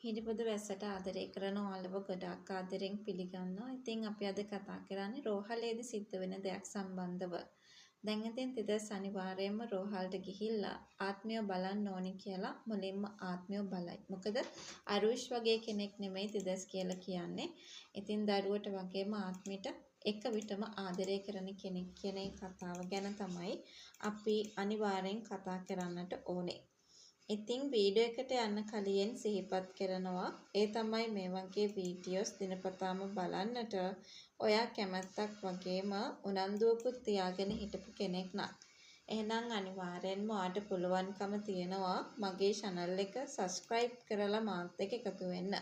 හිරිපොද වැස්සට ආදරය කරන ඔයාලව ගොඩාක් ආදරෙන් පිළිගන්නවා. ඉතින් අපි අද කතා කරන්නේ රෝහලේදී සිද්ධ වෙන දෙයක් සම්බන්ධව. දැන් ඉතින් තිදස් අනිවාර්යයෙන්ම රෝහලට ගිහිල්ලා ආත්මය බලන්න ඕනි කියලා මුලින්ම ආත්මය බලයි. මොකද අරුෂ් වගේ කෙනෙක් නෙමෙයි තිදස් කියලා කියන්නේ. ඉතින් දරුවට වගේම ආත්මිට එක විටම ආදරය කරන කෙනෙක් කියන ඒ කතාව ගැන තමයි අපි අනිවාර්යෙන් කතා කරන්නට ඕනේ. ඉතින් වීඩියෝ එකට යන්න කලින් සිහිපත් කරනවා ඒ තමයි මේ වගේ වීඩියෝස් දිනපතාම බලන්නට ඔයා කැමැත්තක් වගේම උනන්දුවකුත් තියාගෙන හිටපු කෙනෙක් නම් එහෙනම් අනිවාර්යෙන්ම ඔයාට පුළුවන්කම තියෙනවා මගේ channel එක subscribe කරලා මාත් එක්ක එකතු වෙන්න.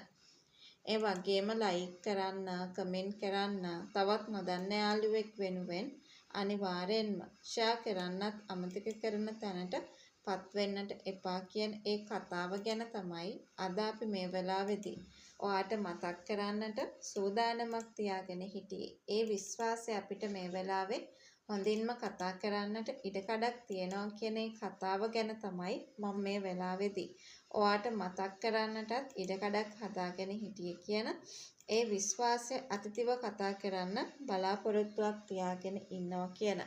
ඒ වගේම like කරන්න, comment කරන්න, තවත් නොදන්න යාළුවෙක් වෙනුවෙන් අනිවාර්යෙන්ම share කරන්නත් අමතක කරන තැනට පත් වෙන්නට එපා කියන ඒ කතාව ගැන තමයි අද අපි මේ වෙලාවේදී ඔයාට මතක් කරන්නට සූදානමක් තියාගෙන හිටියේ. ඒ විශ්වාසය අපිට මේ වෙලාවේ හොඳින්ම කතා කරන්නට ඉඩකඩක් තියෙනවා කියන ඒ කතාව ගැන තමයි මම මේ වෙලාවේදී ඔයාට මතක් කරන්නටත් ඉඩකඩක් හදාගෙන හිටියේ කියන ඒ විශ්වාසය අතිතිව කතා කරන්න බලාපොරොත්තුවක් තියාගෙන ඉන්නවා කියන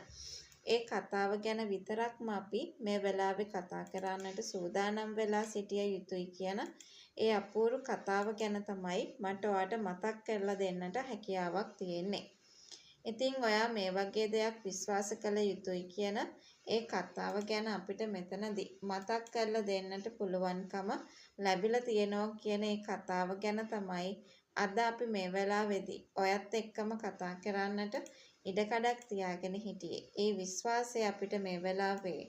ඒ කතාව ගැන විතරක්ම අපි මේ වෙලාවේ කතා කරන්නට සූදානම් වෙලා සිටිය යුතුයි කියන ඒ අපූර්ව කතාව ගැන තමයි මට ඔයාට මතක් කරලා දෙන්නට හැකියාවක් තියෙන්නේ. ඉතින් ඔයා මේ වගේ දෙයක් විශ්වාස කළ යුතුයි කියන ඒ කතාව ගැන අපිට මෙතනදී මතක් කරලා දෙන්නට පුළුවන්කම ලැබිලා තියෙනවා කියන ඒ කතාව ගැන තමයි අද අපි මේ වෙලාවේදී ඔයත් එක්කම කතා කරන්නට ඉඩකඩක් තියාගෙන හිටියේ. ඒ විශ්වාසය අපිට මේ වෙලාවේ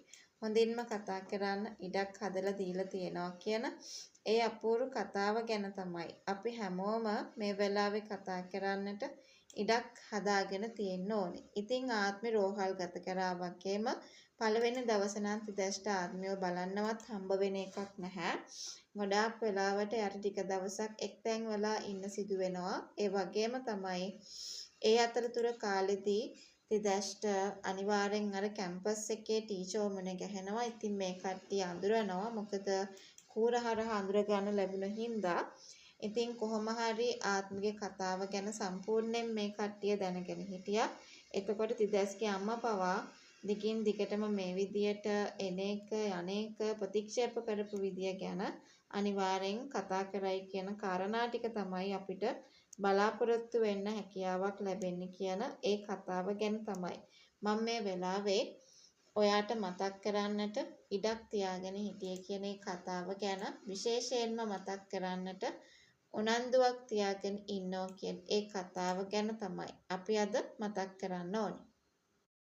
හොඳින්ම කතා කරන්න ඉඩක් හදලා දීලා තියෙනවා කියන ඒ අපූර්ව කතාව ගැන තමයි අපි හැමෝම මේ වෙලාවේ කතා කරන්නට ඉඩක් හදාගෙන තියෙන්න ඕනේ. ඉතින් ආත්මේ රෝහල් ගත කරා වගේම පළවෙනි දවසේ නම් තිදැස්ට ආත්මයව බලන්නවත් හම්බ වෙන එකක් නැහැ. ගොඩාක් වෙලාවට යට ටික දවසක් එක්තැන් වෙලා ඉන්න සිදු වෙනවා. ඒ වගේම තමයි ඒ අතරතුර කාලෙදී තිදැස්ට අනිවාර්යෙන් අර කැම්පස් එකේ ටීචර් වුණ ගැහෙනවා. ඉතින් මේ කට්ටිය අඳුරනවා. මොකද කූරහරහ අඳුර ගන්න ලැබුණ හින්දා ඉතින් කොහොම හරි ආත්මගේ කතාව ගැන සම්පූර්ණයෙන් මේ කට්ටිය දැනගෙන හිටියා. එතකොට තිදැස්ගේ අම්මා පවා දිගින් දිගටම මේ විදියට එනේක යන්නේක ප්‍රතික්ෂේප කරපු විදිය ගැන අනිවාර්යෙන් කතා කරයි කියන කාරණා ටික තමයි අපිට බලාපොරොත්තු වෙන්න හැකියාවක් ලැබෙන්නේ කියන ඒ කතාව ගැන තමයි මම මේ වෙලාවේ ඔයාට මතක් කරන්නට ඉඩක් තියාගෙන හිටියේ කියන ඒ කතාව ගැන විශේෂයෙන්ම මතක් කරන්නට උනන්දුවක් තියාගෙන ඉන්නවා කියන ඒ කතාව ගැන තමයි අපි අද මතක් කරන්න ඕනේ.